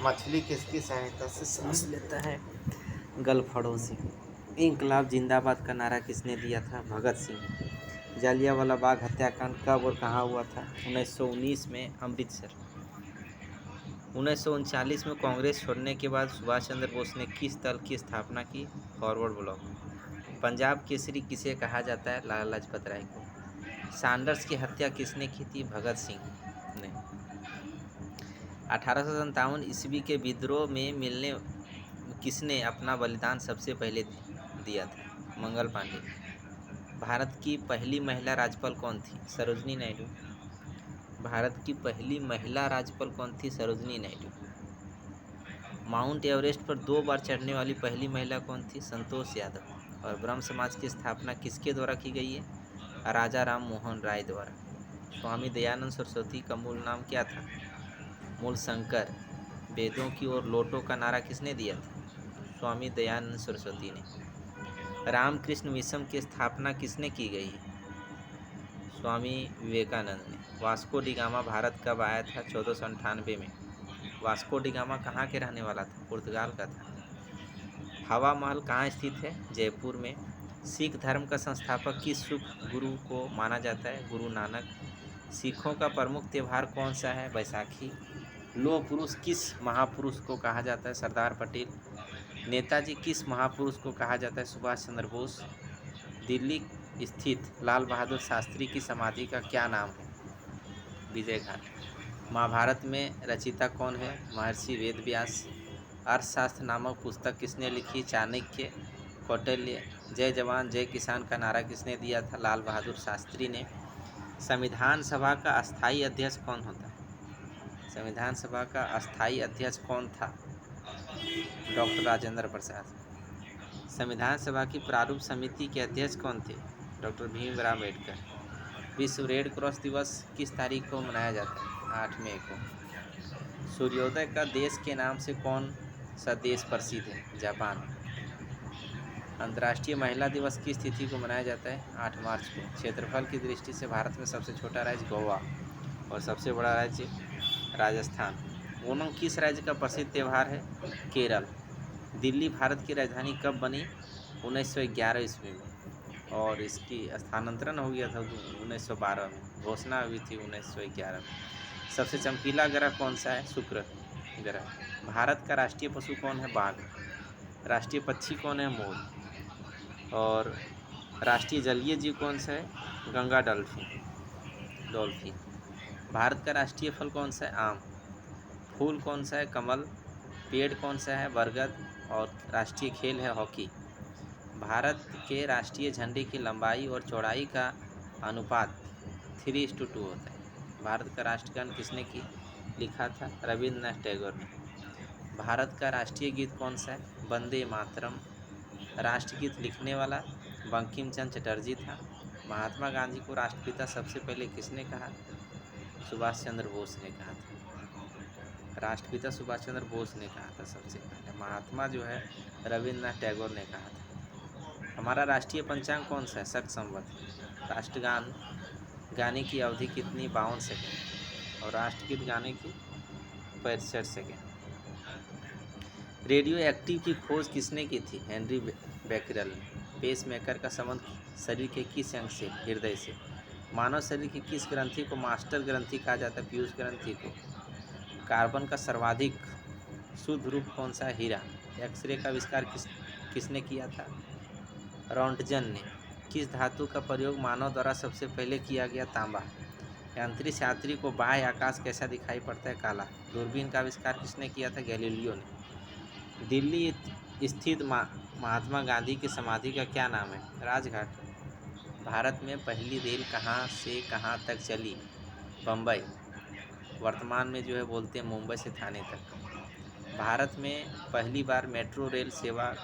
मछली किसकी सहायता से सांस लेता है? गलफड़ों से। इंकलाब जिंदाबाद का नारा किसने दिया था? भगत सिंह। जालियांवाला बाग हत्याकांड कब और कहाँ हुआ था? 1919 में अमृतसर। 1939 में कांग्रेस छोड़ने के बाद सुभाष चंद्र बोस ने किस दल की स्थापना की? Forward block. पंजाब केसरी किसे कहा जाता है? लाला लाजपत राय को। सैंडर्स की हत्या किसने की थी? भगत सिंह ने। 1857 ईस्वी के विद्रोह में मिलने किसने अपना बलिदान सबसे पहले दिया था? मंगल पांडे। भारत की पहली महिला राज्यपाल कौन थी? सरोजनी नायडू। भारत की पहली महिला राज्यपाल कौन थी? सरोजनी नायडू। माउंट एवरेस्ट पर 2 बार चढ़ने वाली पहली महिला कौन थी? संतोष यादव। और ब्रह्म समाज की स्थापना किसके द्वारा की गई है? राजा राम मोहन राय द्वारा। स्वामी दयानंद सरस्वती का मूल नाम क्या था? मूल शंकर। वेदों की ओर लौटो का नारा किसने दिया था? स्वामी दयानंद सरस्वती ने। रामकृष्ण मिशन की स्थापना किसने की गई है? स्वामी विवेकानंद ने। वास्को डी गामा भारत कब आया था? 1498 में। वास्को डी गामा कहाँ के रहने वाला था? पुर्तगाल का था। हवा महल कहाँ स्थित है? जयपुर में। सिख धर्म का संस्थापक किस सुख गुरु को माना जाता है? गुरु नानक। सिखों का प्रमुख त्यौहार कौन सा है? बैसाखी। लौह पुरुष किस महापुरुष को कहा जाता है? सरदार पटेल। नेताजी किस महापुरुष को कहा जाता है? सुभाष चंद्र बोस। दिल्ली स्थित लाल बहादुर शास्त्री की समाधि का क्या नाम है? विजय घाट। महाभारत में रचयिता कौन है? महर्षि वेद व्यास। अर्थशास्त्र नामक पुस्तक किसने लिखी? चाणक्य। कौटिल्य। जय जवान जय किसान का नारा किसने दिया था? लाल बहादुर शास्त्री ने। संविधान सभा का अस्थायी अध्यक्ष कौन होता है? संविधान सभा का अस्थायी अध्यक्ष कौन था? डॉक्टर राजेंद्र प्रसाद। संविधान सभा की प्रारूप समिति के अध्यक्ष कौन थे? डॉक्टर भीमराव अम्बेडकर। विश्व रेड क्रॉस दिवस किस तारीख को मनाया जाता है? 8 मई को। सूर्योदय का देश के नाम से कौन सा देश प्रसिद्ध है? जापान। अंतर्राष्ट्रीय महिला दिवस किस तिथि को मनाया जाता है? 8 मार्च को। क्षेत्रफल की दृष्टि से भारत में सबसे छोटा राज्य गोवा और सबसे बड़ा राज्य राजस्थान। ओणम किस राज्य का प्रसिद्ध त्यौहार है? केरल। दिल्ली भारत की राजधानी कब बनी? 1911 ईस्वी में। और इसकी स्थानांतरण हो गया था 1912 में। घोषणा हुई थी 1911 में। सबसे चमकीला ग्रह कौन सा है? शुक्र ग्रह। भारत का राष्ट्रीय पशु कौन है? बाघ। राष्ट्रीय पक्षी कौन है? मोर। और राष्ट्रीय जलीय जीव कौन सा है? गंगा डॉल्फिन। भारत का राष्ट्रीय फल कौन सा है? आम। फूल कौन सा है? कमल। पेड़ कौन सा है? बरगद। और राष्ट्रीय खेल है हॉकी। भारत के राष्ट्रीय झंडे की लंबाई और चौड़ाई का अनुपात 3:2 होता है। भारत का राष्ट्रगान किसने लिखा था? रविंद्रनाथ टैगोर ने। भारत का राष्ट्रीय गीत कौन सा है? वंदे मातरम। राष्ट्रगीत लिखने वाला बंकिम चंद्र चटर्जी था। महात्मा गांधी को राष्ट्रपिता सबसे पहले किसने कहा? सुभाष चंद्र बोस ने कहा था। राष्ट्रपिता सुभाष चंद्र बोस ने कहा था सबसे पहले। महात्मा जो है रविंद्रनाथ टैगोर ने कहा था। हमारा राष्ट्रीय पंचांग कौन सा है? शक संवत। राष्ट्रगान गाने की अवधि कितनी? 52 सेकेंड। और राष्ट्रगीत गाने की 65 सेकेंड। रेडियो एक्टिव की खोज किसने की थी? हेनरी बेकरल ने। पेसमेकर का संबंध शरीर के किस अंग से? हृदय से। मानव शरीर की किस ग्रंथि को मास्टर ग्रंथि कहा जाता है? पीयूष ग्रंथि को। कार्बन का सर्वाधिक शुद्ध रूप कौन सा है? हीरा। एक्सरे का आविष्कार किसने किया था? रॉन्टजन ने। किस धातु का प्रयोग मानव द्वारा सबसे पहले किया गया? तांबा। अंतरिक्ष यात्री को बाह्य आकाश कैसा दिखाई पड़ता है? काला। दूरबीन का आविष्कार किसने किया था? गैलीलियो ने। दिल्ली स्थित महात्मा गांधी की समाधि का क्या नाम है? राजघाट। भारत में पहली रेल कहाँ से कहाँ तक चली? बम्बई। वर्तमान में जो है बोलते हैं मुंबई से थाने तक। भारत में पहली बार मेट्रो रेल सेवा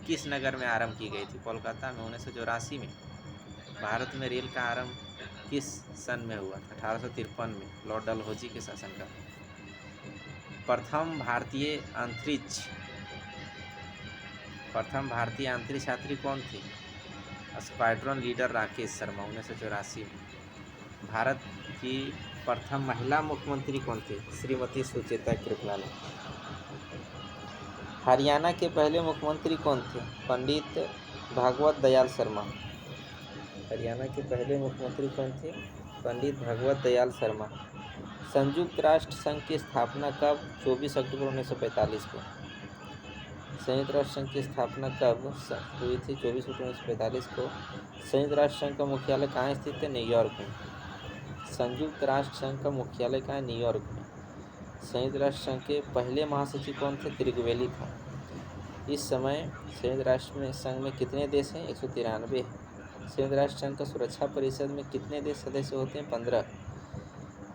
किस नगर में आरंभ की गई थी? कोलकाता में 1984 में। भारत में रेल का आरंभ किस सन में हुआ था? 1853 में, लॉर्ड डलहौजी के शासनकाल। प्रथम भारतीय अंतरिक्ष यात्री कौन थे? स्क्वाड्रन लीडर राकेश शर्मा 1984 में। भारत की प्रथम महिला मुख्यमंत्री कौन थे? श्रीमती सुचेता कृपलानी। हरियाणा के पहले मुख्यमंत्री कौन थे? पंडित भागवत दयाल शर्मा। हरियाणा के पहले मुख्यमंत्री कौन थे? पंडित भागवत दयाल शर्मा। संयुक्त राष्ट्र संघ की स्थापना कब? 24 अक्टूबर 1945 को। संयुक्त राष्ट्र संघ की स्थापना कब हुई थी? 24 अक्टूबर 1945 को। संयुक्त राष्ट्र संघ का मुख्यालय कहाँ स्थित है? न्यूयॉर्क में। संयुक्त राष्ट्र संघ का मुख्यालय कहाँ है? न्यूयॉर्क में। संयुक्त राष्ट्र संघ के पहले महासचिव कौन थे? त्रिगवेली था। इस समय संयुक्त राष्ट्र संघ में कितने देश हैं? 193 है। संयुक्त राष्ट्र संघ का सुरक्षा परिषद में कितने देश सदस्य होते हैं? 15।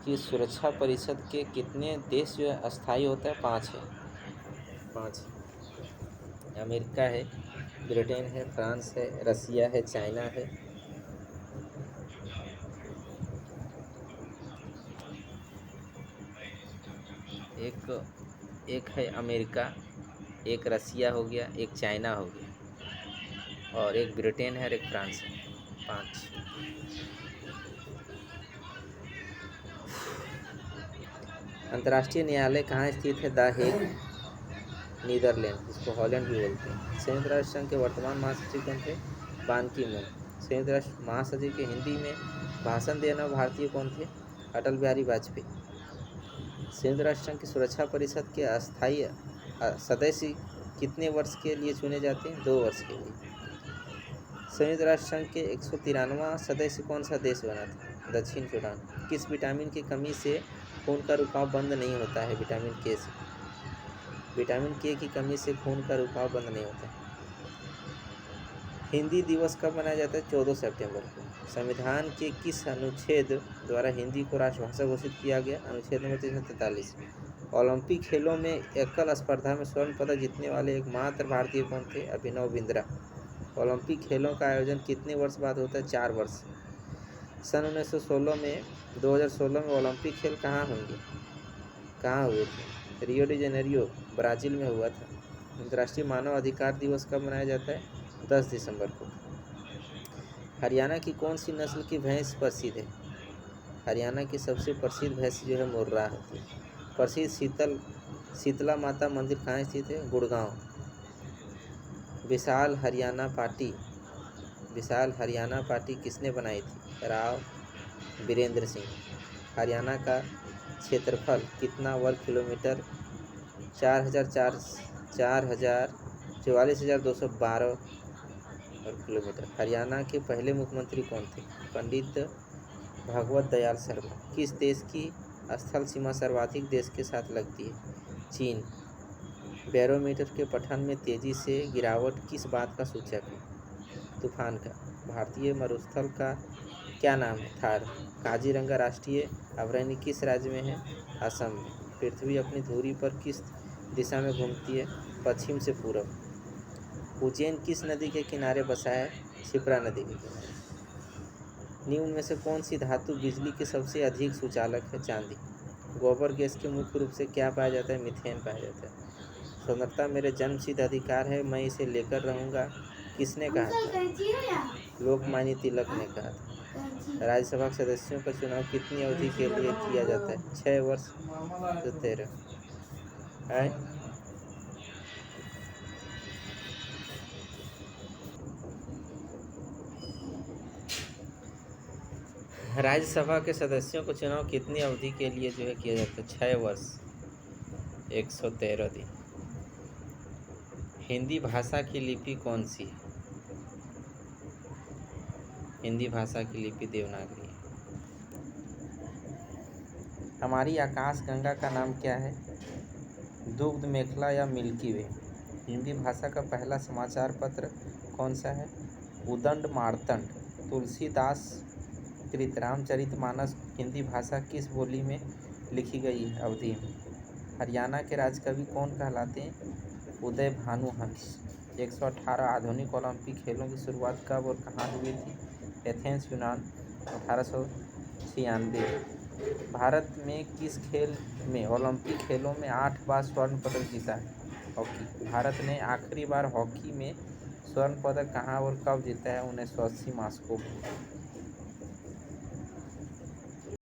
कि सुरक्षा परिषद के कितने देश जो है अस्थायी होता है? 5 है। 5 अमेरिका है, ब्रिटेन है, फ्रांस है, रसिया है, चाइना है। एक है अमेरिका, एक रसिया हो गया, एक चाइना हो गया, और एक ब्रिटेन है और एक फ्रांस है। 5। अंतर्राष्ट्रीय न्यायालय कहाँ स्थित है? द हेग, नीदरलैंड, इसको हॉलैंड भी बोलते हैं। संयुक्त राष्ट्र संघ के वर्तमान महासचिव कौन थे? बान की मून। संयुक्त राष्ट्र महासचिव के हिंदी में भाषण देना भारतीय कौन थे? अटल बिहारी वाजपेयी। संयुक्त राष्ट्र संघ की सुरक्षा परिषद के अस्थायी सदस्य कितने वर्ष के लिए चुने जाते हैं? 2 वर्ष के लिए। संयुक्त राष्ट्र संघ के 193वां सदस्य कौन सा देश बना था? दक्षिण सूडान। किस विटामिन की कमी से खून का रुकाव बंद नहीं होता है? विटामिन के से। विटामिन के की कमी से खून का रुकाव बंद नहीं होता है। हिंदी दिवस कब मनाया जाता है? 14 सितंबर को। संविधान के किस अनुच्छेद द्वारा हिंदी को राष्ट्रभाषा घोषित किया गया? अनुच्छेद नंबर 343। ओलंपिक खेलों में एकल स्पर्धा में स्वर्ण पदक जीतने वाले एकमात्र भारतीय कौन थे? अभिनव बिंद्रा। ओलंपिक खेलों का आयोजन कितने वर्ष बाद होता है? 4 वर्ष। सन 2016 में ओलंपिक खेल कहाँ होंगे? कहाँ हुए थे? रियो डी जेनेरियो, ब्राज़ील में हुआ था। अंतर्राष्ट्रीय मानव अधिकार दिवस कब मनाया जाता है? 10 दिसंबर को। हरियाणा की कौन सी नस्ल की भैंस प्रसिद्ध है? हरियाणा की सबसे प्रसिद्ध भैंस जो है मुर्रा होती है। प्रसिद्ध शीतला माता मंदिर कहाँ स्थित है? गुड़गांव। विशाल हरियाणा पार्टी किसने बनाई थी? राव बीरेंद्र सिंह। हरियाणा का क्षेत्रफल कितना वर्ग किलोमीटर? 44,212 वर्ग किलोमीटर। हरियाणा के पहले मुख्यमंत्री कौन थे? पंडित भागवत दयाल शर्मा। किस देश की स्थल सीमा सर्वाधिक देश के साथ लगती है? चीन। बैरोमीटर के पठन में तेजी से गिरावट किस बात का सूचक है? तूफान का। भारतीय मरुस्थल का क्या नाम है? थार। काजीरंगा राष्ट्रीय अभयारण्य किस राज्य में है? असम में। पृथ्वी अपनी धुरी पर किस दिशा में घूमती है? पश्चिम से पूर्व। उज्जैन किस नदी के किनारे बसा है? क्षिप्रा नदी के किनारे। निम्न में से कौन सी धातु बिजली के सबसे अधिक सुचालक है? चांदी। गोबर गैस के मुख्य रूप से क्या पाया जाता है? मीथेन पाया जाता है। स्वतंत्रता मेरे जन्मसिद्ध अधिकार है, मैं इसे लेकर रहूँगा, किसने कहा था? लोकमान्य तिलक ने कहा था। राज्यसभा के सदस्यों का चुनाव कितनी अवधि के लिए किया जाता है? 6 वर्ष से 13 है। राज्यसभा के सदस्यों को चुनाव कितनी अवधि के लिए जो है किया जाता है? 6 वर्ष 113 दिन। हिंदी भाषा की लिपि कौन सी है? हिंदी भाषा की लिपि देवनागरी है। हमारी आकाश गंगा का नाम क्या है? दुग्ध मेखला या मिल्की वे। हिंदी भाषा का पहला समाचार पत्र कौन सा है? उदंड मार्तंड। तुलसीदास कृत रामचरितमानस हिंदी भाषा किस बोली में लिखी गई है? अवधी में। हरियाणा के राजकवि कौन कहलाते हैं? उदय भानु हंस। 118 आधुनिक ओलंपिक खेलों की शुरुआत कब और कहाँ हुई थी? एथेंस, यूनान, 1896। भारत में किस खेल में ओलंपिक खेलों में 8 बार स्वर्ण पदक जीता है? हॉकी। भारत ने आखिरी बार हॉकी में स्वर्ण पदक कहाँ और कब जीता है? 1980 मॉस्को।